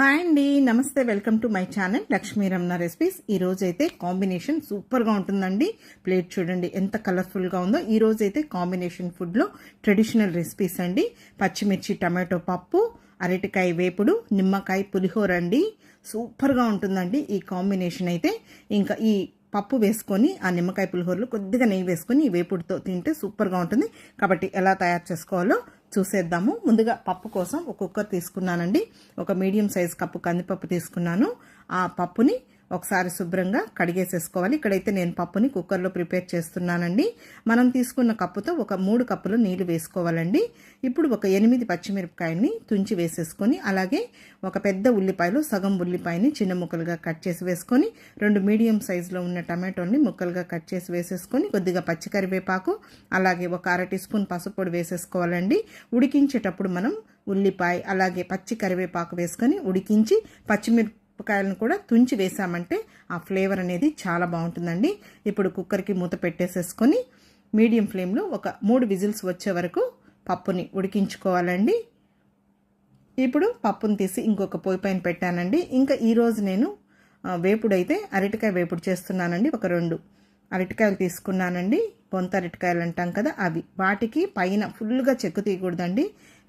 Hi అండి, నమస్తే. Welcome to my channel Lakshmi Ramana recipes. ఈ రోజు అయితే కాంబినేషన్ సూపర్గా ఉంటుందండి. ప్లేట్ చూడండి ఎంత కలర్ఫుల్గా ఉందో. ఈ రోజు అయితే కాంబినేషన్ ఫుడ్లో ట్రెడిషనల్ రెసిపీస్ అండి. పచ్చిమిర్చి టమాటో పప్పు, అరటికాయ వేపుడు, నిమ్మకాయ పులిహోర అండి. సూపర్గా ఉంటుందండి ఈ కాంబినేషన్ అయితే. ఇంకా ఈ పప్పు వేసుకొని ఆ నిమ్మకాయ పులిహోరలో కొద్దిగా నెయ్యి వేసుకొని ఈ వేపుడుతో తింటే సూపర్గా ఉంటుంది. కాబట్టి ఎలా తయారు చేసుకోవాలో చూసేద్దాము. ముందుగా పప్పు కోసం ఒక కుక్కర్ తీసుకున్నానండి. ఒక మీడియం సైజ్ కప్పు కందిపప్పు తీసుకున్నాను. ఆ పప్పుని ఒకసారి శుభ్రంగా కడిగేసేసుకోవాలి. ఇక్కడైతే నేను పప్పుని కుక్కర్లో ప్రిపేర్ చేస్తున్నానండి. మనం తీసుకున్న కప్పుతో ఒక 3 కప్పులు నీళ్లు వేసుకోవాలండి. ఇప్పుడు ఒక 8 పచ్చిమిరపకాయల్ని తుంచి వేసేసుకొని, అలాగే ఒక పెద్ద ఉల్లిపాయలో సగం ఉల్లిపాయని చిన్న ముక్కలుగా కట్ చేసి వేసుకొని, 2 మీడియం సైజులో ఉన్న టమాటోల్ని ముక్కలుగా కట్ చేసి వేసేసుకొని, కొద్దిగా పచ్చికరివేపాకు, అలాగే ఒక 1/2 టీ స్పూన్ పసుపు పొడి వేసేసుకోవాలండి. ఉడికించేటప్పుడు మనం ఉల్లిపాయ అలాగే పచ్చి కరివేపాకు వేసుకొని ఉడికించి పచ్చిమిరపకాయలను కూడా తుంచి వేసామంటే ఆ ఫ్లేవర్ అనేది చాలా బాగుంటుందండి. ఇప్పుడు కుక్కర్కి మూత పెట్టేసేసుకొని మీడియం ఫ్లేమ్లో ఒక 3 విజిల్స్ వచ్చే వరకు పప్పుని ఉడికించుకోవాలండి. ఇప్పుడు పప్పుని తీసి ఇంకొక పొయ్యి పైన పెట్టానండి. ఇంకా ఈరోజు నేను వేపుడైతే అరటికాయ వేపుడు చేస్తున్నానండి. ఒక 2 అరటికాయలు తీసుకున్నానండి. పొంత అరటికాయలు అంటాం కదా, అవి. వాటికి పైన ఫుల్గా చెక్కు తీయకూడదండి.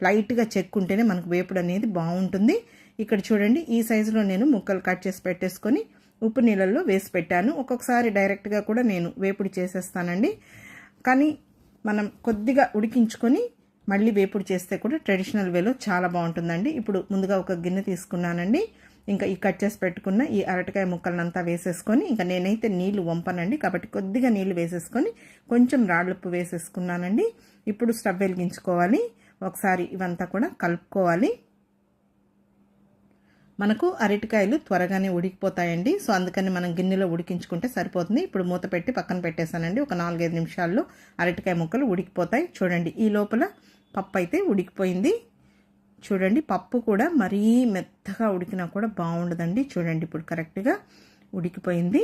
లైట్గా చెక్కుంటేనే మనకు వేపుడు అనేది బాగుంటుంది. ఇక్కడ చూడండి, ఈ సైజులో నేను ముక్కలు కట్ చేసి పెట్టేసుకొని ఉప్పు నీళ్ళల్లో వేసి పెట్టాను. ఒక్కొక్కసారి డైరెక్ట్గా కూడా నేను వేపుడు చేసేస్తానండి. కానీ మనం కొద్దిగా ఉడికించుకొని మళ్ళీ వేపుడు చేస్తే కూడా ట్రెడిషనల్ వేలో చాలా బాగుంటుందండి. ఇప్పుడు ముందుగా ఒక గిన్నె తీసుకున్నానండి. ఇంకా ఈ కట్ చేసి పెట్టుకున్న ఈ అరటికాయ ముక్కలనంతా వేసేసుకొని, ఇంకా నేనైతే నీళ్లు వంపనండి కాబట్టి కొద్దిగా నీళ్లు వేసేసుకొని కొంచెం రాళ్ళుప్పు వేసేసుకున్నానండి. ఇప్పుడు స్టవ్ వెలిగించుకోవాలి. ఒకసారి ఇవంతా కూడా కలుపుకోవాలి. మనకు అరటికాయలు త్వరగానే ఉడికిపోతాయండి. సో అందుకని మనం గిన్నెలో ఉడికించుకుంటే సరిపోతుంది. ఇప్పుడు మూత పెట్టి పక్కన పెట్టేశానండి. ఒక 4-5 నిమిషాల్లో అరటికాయ ముక్కలు ఉడికిపోతాయి. చూడండి, ఈ లోపల పప్పు అయితే ఉడికిపోయింది. చూడండి, పప్పు కూడా మరీ మెత్తగా ఉడికినా కూడా బాగుండదండి. చూడండి, ఇప్పుడు కరెక్ట్గా ఉడికిపోయింది.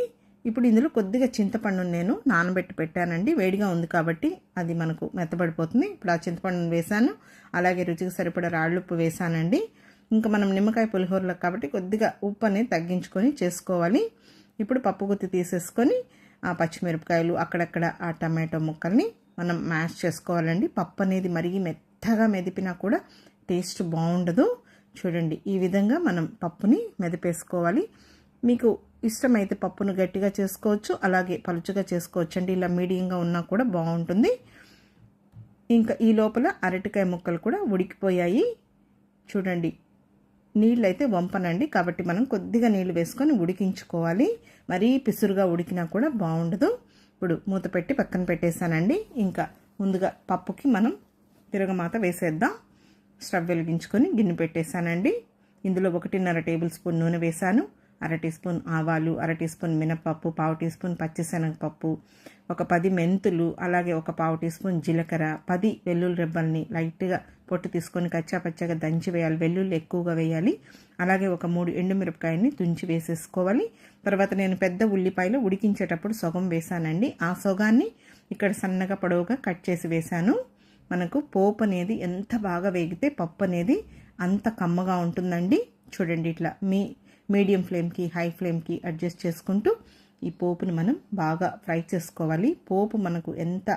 ఇప్పుడు ఇందులో కొద్దిగా చింతపండును నేను నానబెట్టి పెట్టానండి. వేడిగా ఉంది కాబట్టి అది మనకు మెత్తబడిపోతుంది. ఇప్పుడు ఆ చింతపండును వేసాను. అలాగే రుచికి సరిపడా రాళ్ళుప్పు వేసానండి. ఇంకా మనం నిమ్మకాయ పులిహోరలో కాబట్టి కొద్దిగా ఉప్పు అనేది తగ్గించుకొని చేసుకోవాలి. ఇప్పుడు పప్పు గుత్తి తీసేసుకొని ఆ పచ్చిమిరపకాయలు, అక్కడక్కడ ఆ టమాటో ముక్కల్ని మనం మ్యాష్ చేసుకోవాలండి. పప్పు అనేది మరీ మెత్తగా మెదిపినా కూడా టేస్ట్ బాగుండదు. చూడండి, ఈ విధంగా మనం పప్పుని మెదిపేసుకోవాలి. మీకు ఇష్టమైతే పప్పును గట్టిగా చేసుకోవచ్చు, అలాగే పలుచగా చేసుకోవచ్చు అండి. ఇలా మీడియంగా ఉన్నా కూడా బాగుంటుంది. ఇంకా ఈ లోపల అరటికాయ ముక్కలు కూడా ఉడికిపోయాయి. చూడండి, నీళ్ళు అయితే వంపనండి కాబట్టి మనం కొద్దిగా నీళ్ళు వేసుకొని ఉడికించుకోవాలి. మరీ పిసురుగా ఉడికినా కూడా బాగుండదు. ఇప్పుడు మూత పెట్టి పక్కన పెట్టేశానండి. ఇంకా ముందుగా పప్పుకి మనం తిరగమాత వేసేద్దాం. స్టవ్ వెలిగించుకొని గిన్నె పెట్టేశానండి. ఇందులో 1.5 టేబుల్ స్పూన్ నూనె వేశాను. 1/2 టీ స్పూన్ ఆవాలు, 1/2 టీ స్పూన్ మినపప్పు, 1/2 టీ స్పూన్ పచ్చిశనగపప్పు, ఒక 10 మెంతులు, అలాగే ఒక 1/2 టీ స్పూన్ జీలకర్ర, 10 వెల్లుల్లి రెబ్బల్ని లైట్గా పొట్టు తీసుకొని కచ్చాపచ్చగా దంచి వేయాలి. వెల్లుల్లి ఎక్కువగా వేయాలి. అలాగే ఒక 3 ఎండుమిరపకాయల్ని తుంచి వేసేసుకోవాలి. తర్వాత నేను పెద్ద ఉల్లిపాయలు ఉడికించేటప్పుడు సగం వేసానండి. ఆ సగాన్ని ఇక్కడ సన్నగా పొడవుగా కట్ చేసి వేశాను. మనకు పోపు అనేది ఎంత బాగా వేగితే పప్పు అనేది అంత కమ్మగా ఉంటుందండి. చూడండి, ఇట్లా మీడియం ఫ్లేమ్కి హై ఫ్లేమ్కి అడ్జస్ట్ చేసుకుంటూ ఈ పోపుని మనం బాగా ఫ్రై చేసుకోవాలి. పోపు మనకు ఎంత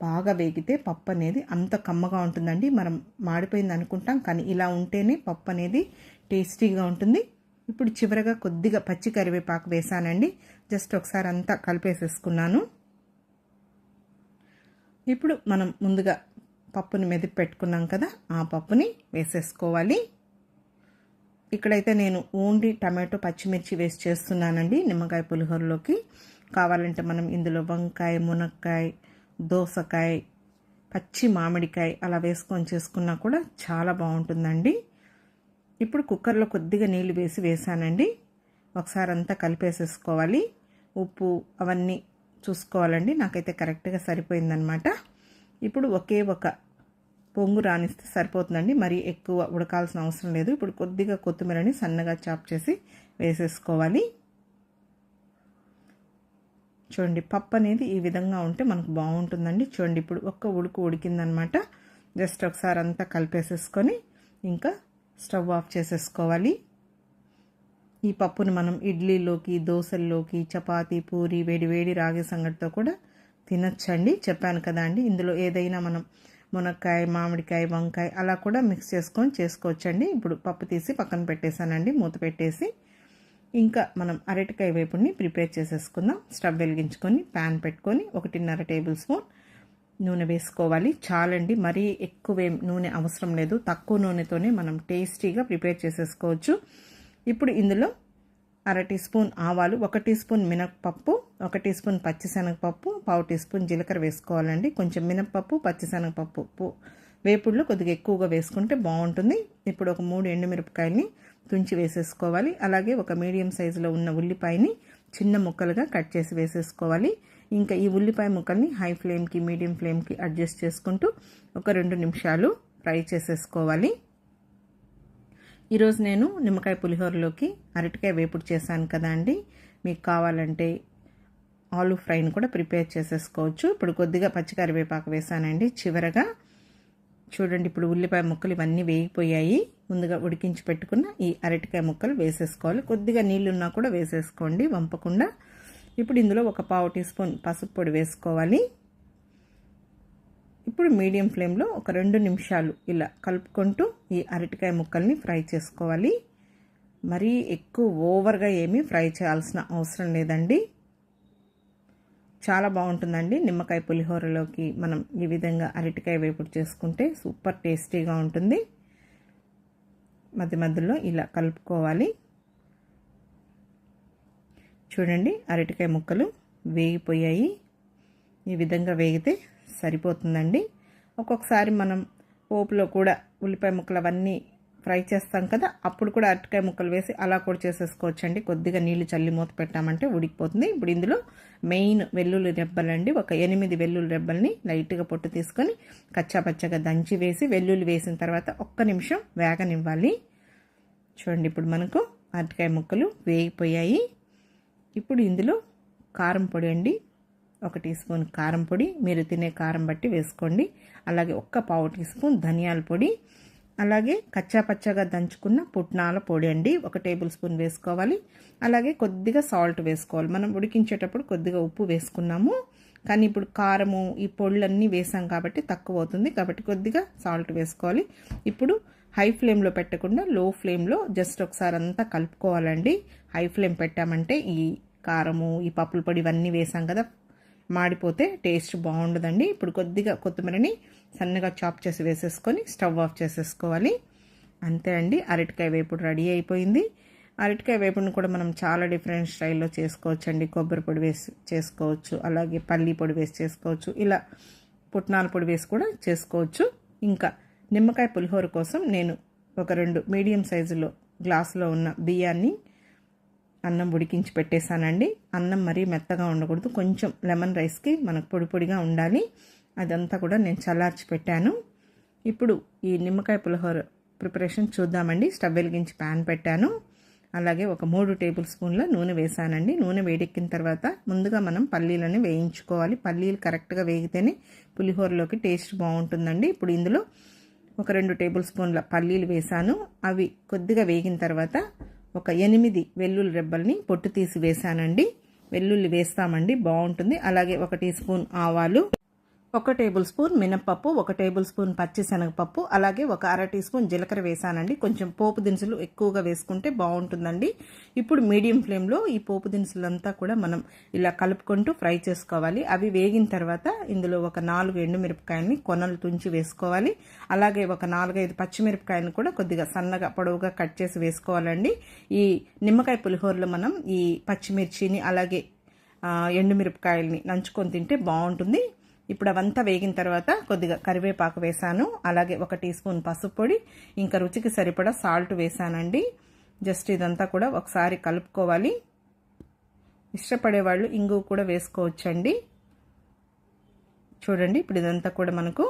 బాగా వేగితే పప్పు అనేది అంత కమ్మగా ఉంటుందండి. మనం మాడిపోయింది అనుకుంటాం, కానీ ఇలా ఉంటేనే పప్పు అనేది టేస్టీగా ఉంటుంది. ఇప్పుడు చివరగా కొద్దిగా పచ్చి కరివేపాకు వేసానండి. జస్ట్ ఒకసారి అంతా కలిపేసేసుకున్నాను. ఇప్పుడు మనం ముందుగా పప్పుని మెదిపి పెట్టుకున్నాం కదా, ఆ పప్పుని వేసేసుకోవాలి. ఇక్కడైతే నేను ఓన్లీ టమాటో పచ్చిమిర్చి వేసి చేస్తున్నానండి నిమ్మకాయ పులిహోరలోకి. కావాలంటే మనం ఇందులో వంకాయ, మునక్కాయ, దోసకాయ, పచ్చి మామిడికాయ అలా వేసుకొని చేసుకున్నా కూడా చాలా బాగుంటుందండి. ఇప్పుడు కుక్కర్లో కొద్దిగా నీళ్ళు వేసానండి. ఒకసారి అంతా కలిపేసేసుకోవాలి. ఉప్పు అవన్నీ చూసుకోవాలండి. నాకైతే కరెక్ట్గా సరిపోయిందనమాట. ఇప్పుడు ఒకే ఒక పొంగు రానిస్తే సరిపోతుందండి. మరీ ఎక్కువ ఉడకాల్సిన అవసరం లేదు. ఇప్పుడు కొద్దిగా కొత్తిమీరని సన్నగా చాప్ చేసి వేసేసుకోవాలి. చూడండి, పప్పు అనేది ఈ విధంగా ఉంటే మనకు బాగుంటుందండి. చూడండి, ఇప్పుడు ఒక్క ఉడికిందనమాట. జస్ట్ ఒకసారి అంతా కలిపేసేసుకొని ఇంకా స్టవ్ ఆఫ్ చేసేసుకోవాలి. ఈ పప్పును మనం ఇడ్లీలోకి, దోశల్లోకి, చపాతీ, పూరి, వేడి వేడి రాగి సంగటితో కూడా తినచ్చండి. చెప్పాను కదా అండి, ఇందులో ఏదైనా మనం మునక్కాయ, మామిడికాయ, వంకాయ అలా కూడా మిక్స్ చేసుకొని చేసుకోవచ్చండి. ఇప్పుడు పప్పు తీసి పక్కన పెట్టేశానండి, మూత పెట్టేసి. ఇంకా మనం అరటికాయ వేపుడిని ప్రిపేర్ చేసేసుకుందాం. స్టవ్ వెలిగించుకొని ప్యాన్ పెట్టుకొని 1.5 టేబుల్ స్పూన్ నూనె వేసుకోవాలి. చాలండి, మరీ ఎక్కువ నూనె అవసరం లేదు. తక్కువ నూనెతోనే మనం టేస్టీగా ప్రిపేర్ చేసేసుకోవచ్చు. ఇప్పుడు ఇందులో 1/2 టీ స్పూన్ ఆవాలు, 1 టీ స్పూన్ మినపప్పు, 1 టీ స్పూన్ పచ్చిశనగపప్పు, 1/2 టీ స్పూన్ జీలకర్ర వేసుకోవాలండి. కొంచెం మినపప్పు, పచ్చిశనగపప్పు వేపుడులో కొద్దిగా ఎక్కువగా వేసుకుంటే బాగుంటుంది. ఇప్పుడు ఒక 3 ఎండుమిరపకాయల్ని తుంచి వేసేసుకోవాలి. అలాగే ఒక మీడియం సైజులో ఉన్న ఉల్లిపాయని చిన్న ముక్కలుగా కట్ చేసి వేసేసుకోవాలి. ఇంకా ఈ ఉల్లిపాయ ముక్కల్ని హై ఫ్లేమ్కి, మీడియం ఫ్లేమ్కి అడ్జస్ట్ చేసుకుంటూ ఒక 2 నిమిషాలు ఫ్రై చేసేసుకోవాలి. ఈరోజు నేను నిమ్మకాయ పులిహోరలోకి అరటికాయ వేపుడు చేశాను కదా అండి. మీకు కావాలంటే ఆలు ఫ్రైని కూడా ప్రిపేర్ చేసేసుకోవచ్చు. ఇప్పుడు కొద్దిగా పచ్చికరివేపాకు వేసానండి చివరగా. చూడండి, ఇప్పుడు ఉల్లిపాయ ముక్కలు ఇవన్నీ వేగిపోయాయి. ముందుగా ఉడికించి పెట్టుకున్న ఈ అరటికాయ ముక్కలు వేసేసుకోవాలి. కొద్దిగా నీళ్ళున్నా కూడా వేసేసుకోండి వంపకుండా. ఇప్పుడు ఇందులో ఒక 1/4 టీ స్పూన్ పసుపు పొడి వేసుకోవాలి. ఇప్పుడు మీడియం ఫ్లేమ్లో ఒక 2 నిమిషాలు ఇలా కలుపుకుంటూ ఈ అరటికాయ ముక్కల్ని ఫ్రై చేసుకోవాలి. మరీ ఎక్కువ ఓవర్గా ఏమీ ఫ్రై చేయాల్సిన అవసరం లేదండి. చాలా బాగుంటుందండి. నిమ్మకాయ పులిహోరలోకి మనం ఈ విధంగా అరటికాయ వేపుడు చేసుకుంటే సూపర్ టేస్టీగా ఉంటుంది. మధ్య మధ్యలో ఇలా కలుపుకోవాలి. చూడండి, అరటికాయ ముక్కలు వేగిపోయాయి. ఈ విధంగా వేగితే సరిపోతుందండి. ఒక్కొక్కసారి మనం పోపులో కూడా ఉల్లిపాయ ముక్కలు అవన్నీ ఫ్రై చేస్తాం కదా, అప్పుడు కూడా అరటికాయ ముక్కలు వేసి అలా కూడా చేసేసుకోవచ్చండి. కొద్దిగా నీళ్లు చల్లి మూత పెట్టామంటే ఉడికిపోతుంది. ఇప్పుడు ఇందులో మెయిన్ వెల్లుల్లి రెబ్బలండి. ఒక 8 వెల్లుల్లి రెబ్బల్ని లైట్గా పొట్టు తీసుకొని కచ్చాపచ్చగా దంచి వేసి, వెల్లుల్లి వేసిన తర్వాత 1 నిమిషం వేగనివ్వాలి. చూడండి, ఇప్పుడు మనకు అరటికాయ ముక్కలు వేగిపోయాయి. ఇప్పుడు ఇందులో కారం పొడి అండి, 1 టీ స్పూన్ కారం పొడి, మీరు తినే కారం బట్టి వేసుకోండి. అలాగే 1/4 టీ స్పూన్ ధనియాల పొడి, అలాగే కచ్చాపచ్చగా దంచుకున్న పుట్నాల పొడి అండి 1 టేబుల్ స్పూన్ వేసుకోవాలి. అలాగే కొద్దిగా సాల్ట్ వేసుకోవాలి. మనం ఉడికించేటప్పుడు కొద్దిగా ఉప్పు వేసుకున్నాము, కానీ ఇప్పుడు కారము ఈ పొడులన్నీ వేసాం కాబట్టి తక్కువ అవుతుంది, కాబట్టి కొద్దిగా సాల్ట్ వేసుకోవాలి. ఇప్పుడు హై ఫ్లేమ్లో పెట్టకుండా లో ఫ్లేమ్లో జస్ట్ ఒకసారి అంతా కలుపుకోవాలండి. హై ఫ్లేమ్ పెట్టామంటే ఈ కారము, ఈ పప్పుల పొడి ఇవన్నీ వేసాం కదా, మాడిపోతే టేస్ట్ బాగుండదండి. ఇప్పుడు కొద్దిగా కొత్తిమీరని సన్నగా చాప్ చేసి వేసేసుకొని స్టవ్ ఆఫ్ చేసేసుకోవాలి. అంతే అండి, అరటికాయ వేపుడు రెడీ అయిపోయింది. అరటికాయ వేపుడుని కూడా మనం చాలా డిఫరెంట్ స్టైల్లో చేసుకోవచ్చు అండి. కొబ్బరి పొడి వేసి చేసుకోవచ్చు, అలాగే పల్లి పొడి వేసి చేసుకోవచ్చు, ఇలా పుట్నాల పొడి వేసి కూడా చేసుకోవచ్చు. ఇంకా నిమ్మకాయ పులిహోర కోసం నేను ఒక 2 మీడియం సైజులో గ్లాసులో ఉన్న బియ్యాన్ని అన్నం ఉడికించి పెట్టేశానండి. అన్నం మరీ మెత్తగా ఉండకూడదు, కొంచెం లెమన్ రైస్కి మనకు పొడి పొడిగా ఉండాలి. అదంతా కూడా నేను చల్లార్చి పెట్టాను. ఇప్పుడు ఈ నిమ్మకాయ పులిహోర ప్రిపరేషన్ చూద్దామండి. స్టవ్ వెలిగించి ప్యాన్ పెట్టాను. అలాగే ఒక 3 టేబుల్ స్పూన్ల నూనె వేసానండి. నూనె వేడెక్కిన తర్వాత ముందుగా మనం పల్లీలను వేయించుకోవాలి. పల్లీలు కరెక్ట్గా వేగితేనే పులిహోరలోకి టేస్ట్ బాగుంటుందండి. ఇప్పుడు ఇందులో ఒక 2 టేబుల్ స్పూన్ల పల్లీలు వేసాను. అవి కొద్దిగా వేగిన తర్వాత ఒక 8 వెల్లుల్లి రెబ్బల్ని పొట్టు తీసి వేసానండి. వెల్లుల్లి వేస్తామండి, బాగుంటుంది. అలాగే 1 టీ స్పూన్ ఆవాలు, 1 టేబుల్ స్పూన్ మినపప్పు, 1 టేబుల్ స్పూన్ పచ్చిశనగపప్పు, అలాగే ఒక 1/2 టీ స్పూన్ జీలకర్ర వేసానండి. కొంచెం పోపు దినుసులు ఎక్కువగా వేసుకుంటే బాగుంటుందండి. ఇప్పుడు మీడియం ఫ్లేమ్లో ఈ పోపు దినుసులంతా కూడా మనం ఇలా కలుపుకుంటూ ఫ్రై చేసుకోవాలి. అవి వేగిన తర్వాత ఇందులో ఒక 4 ఎండుమిరపకాయలని కొనలు తుంచి వేసుకోవాలి. అలాగే ఒక 4-5 పచ్చిమిరపకాయలను కూడా కొద్దిగా సన్నగా పొడవుగా కట్ చేసి వేసుకోవాలండి. ఈ నిమ్మకాయ పులిహోరలో మనం ఈ పచ్చిమిర్చిని అలాగే ఎండుమిరపకాయలని నంచుకొని తింటే బాగుంటుంది. ఇప్పుడు అవంతా వేగిన తర్వాత కొద్దిగా కరివేపాకు వేసాను. అలాగే 1 టీ స్పూన్ పసుపు పొడి, ఇంకా రుచికి సరిపడా సాల్ట్ వేసానండి. జస్ట్ ఇదంతా కూడా ఒకసారి కలుపుకోవాలి. ఇష్టపడే వాళ్ళు ఇంగువ కూడా వేసుకోవచ్చండి. చూడండి, ఇప్పుడు ఇదంతా కూడా మనకు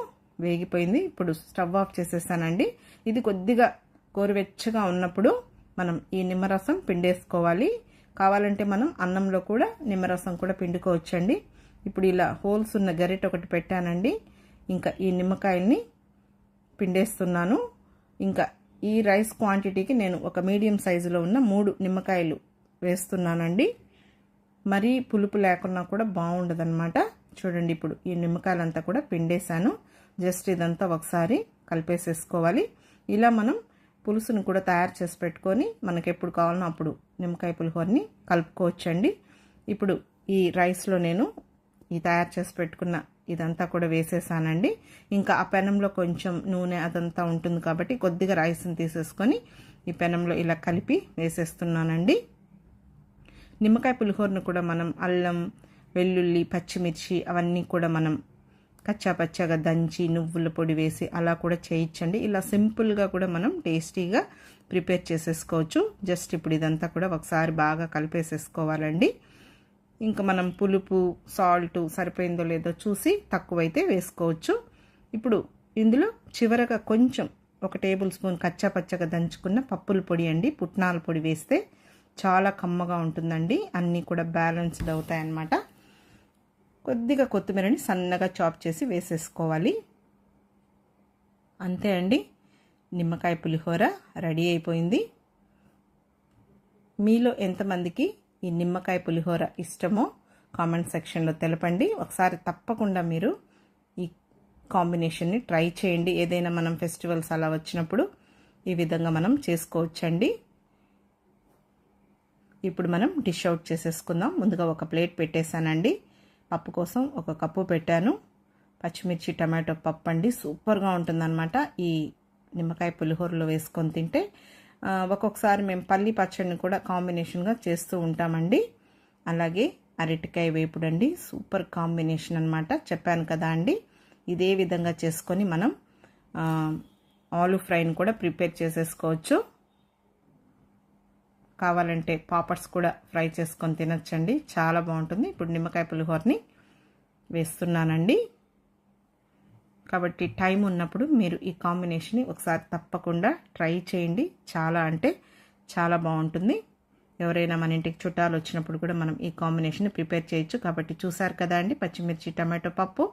వేగిపోయింది. ఇప్పుడు స్టవ్ ఆఫ్ చేసేసానండి. ఇది కొద్దిగా గోరువెచ్చగా ఉన్నప్పుడు మనం ఈ నిమ్మరసం పిండేసుకోవాలి. కావాలంటే మనం అన్నంలో కూడా నిమ్మరసం కూడా పిండుకోవచ్చండి. ఇప్పుడు ఇలా హోల్స్ ఉన్న గరిటె ఒకటి పెట్టానండి. ఇంకా ఈ నిమ్మకాయల్ని పిండేస్తున్నాను. ఇంకా ఈ రైస్ క్వాంటిటీకి నేను ఒక మీడియం సైజులో ఉన్న 3 నిమ్మకాయలు వేస్తున్నానండి. మరీ పులుపు లేకున్నా కూడా బాగుండదన్నమాట. చూడండి, ఇప్పుడు ఈ నిమ్మకాయలంతా కూడా పిండేశాను. జస్ట్ ఇదంతా ఒకసారి కలిపేసేసుకోవాలి. ఇలా మనం పులుసును కూడా తయారు చేసి పెట్టుకొని మనకి ఎప్పుడు కావాలన్నా అప్పుడు నిమ్మకాయ పులిహోరని కలుపుకోవచ్చండి. ఇప్పుడు ఈ రైస్లో నేను ఈ తయారు చేసి పెట్టుకున్న ఇదంతా కూడా వేసేసానండి. ఇంకా ఆ పెనంలో కొంచెం నూనె అదంతా ఉంటుంది కాబట్టి కొద్దిగా రైస్ని తీసేసుకొని ఈ పెనంలో ఇలా కలిపి వేసేస్తున్నానండి. నిమ్మకాయ పులిహోరను కూడా మనం అల్లం, వెల్లుల్లి, పచ్చిమిర్చి అవన్నీ కూడా మనం కచ్చా పచ్చగా దంచి నువ్వుల పొడి వేసి అలా కూడా చేయొచ్చండి. ఇలా సింపుల్గా కూడా మనం టేస్టీగా ప్రిపేర్ చేసేసుకోవచ్చు. జస్ట్ ఇప్పుడు ఇదంతా కూడా ఒకసారి బాగా కలిపేసేసుకోవాలండి. ఇంకా మనం పులుపు, సాల్ట్ సరిపోయిందో లేదో చూసి తక్కువైతే వేసుకోవచ్చు. ఇప్పుడు ఇందులో చివరగా కొంచెం 1 టేబుల్ స్పూన్ కచ్చా పచ్చగా దంచుకున్న పప్పుల పొడి అండి, పుట్నాల పొడి వేస్తే చాలా కమ్మగా ఉంటుందండి. అన్నీ కూడా బ్యాలెన్స్డ్ అవుతాయన్నమాట. కొద్దిగా కొత్తిమీరని సన్నగా చాప్ చేసి వేసేసుకోవాలి. అంతే అండి, నిమ్మకాయ పులిహోర రెడీ అయిపోయింది. మీలో ఎంతమందికి ఈ నిమ్మకాయ పులిహోర ఇష్టమో కామెంట్ సెక్షన్లో తెలపండి. ఒకసారి తప్పకుండా మీరు ఈ కాంబినేషన్ని ట్రై చేయండి. ఏదైనా మనం ఫెస్టివల్స్ అలా వచ్చినప్పుడు ఈ విధంగా మనం చేసుకోవచ్చండి. ఇప్పుడు మనం డిష్ అవుట్ చేసేసుకుందాం. ముందుగా ఒక ప్లేట్ పెట్టేశానండి. పప్పు కోసం 1 కప్పు పెట్టాను. పచ్చిమిర్చి టమాటో పప్పు అండి, సూపర్గా ఉంటుందన్నమాట. ఈ నిమ్మకాయ పులిహోరలో వేసుకొని తింటే ఒక్కొక్కసారి మేము పల్లి పచ్చడిని కూడా కాంబినేషన్గా చేస్తూ ఉంటామండి. అలాగే అరటికాయ వేపుడు అండి, సూపర్ కాంబినేషన్ అనమాట. చెప్పాను కదా అండి, ఇదే విధంగా చేసుకొని మనం ఆలు ఫ్రైని కూడా ప్రిపేర్ చేసేసుకోవచ్చు. కావాలంటే పాపడ్స్ కూడా ఫ్రై చేసుకొని తినచ్చండి, చాలా బాగుంటుంది. ఇప్పుడు నిమ్మకాయ పులిహోరని వేస్తున్నానండి. కాబట్టి టైం ఉన్నప్పుడు మీరు ఈ కాంబినేషన్ని ఒకసారి తప్పకుండా ట్రై చేయండి. చాలా అంటే చాలా బాగుంటుంది. ఎవరైనా మన ఇంటికి చుట్టాలు వచ్చినప్పుడు కూడా మనం ఈ కాంబినేషన్ని ప్రిపేర్ చేయొచ్చు. కాబట్టి చూసారు కదా అండి, పచ్చిమిర్చి టమాటో పప్పు,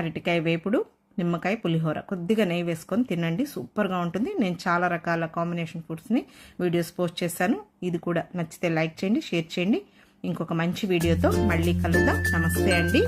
అరటికాయ వేపుడు, నిమ్మకాయ పులిహోర. కొద్దిగా నెయ్యి వేసుకొని తినండి, సూపర్గా ఉంటుంది. నేను చాలా రకాల కాంబినేషన్ ఫుడ్స్ని వీడియోస్ పోస్ట్ చేశాను. ఇది కూడా నచ్చితే లైక్ చేయండి, షేర్ చేయండి. ఇంకొక మంచి వీడియోతో మళ్ళీ కలుద్దాం. నమస్తే అండి.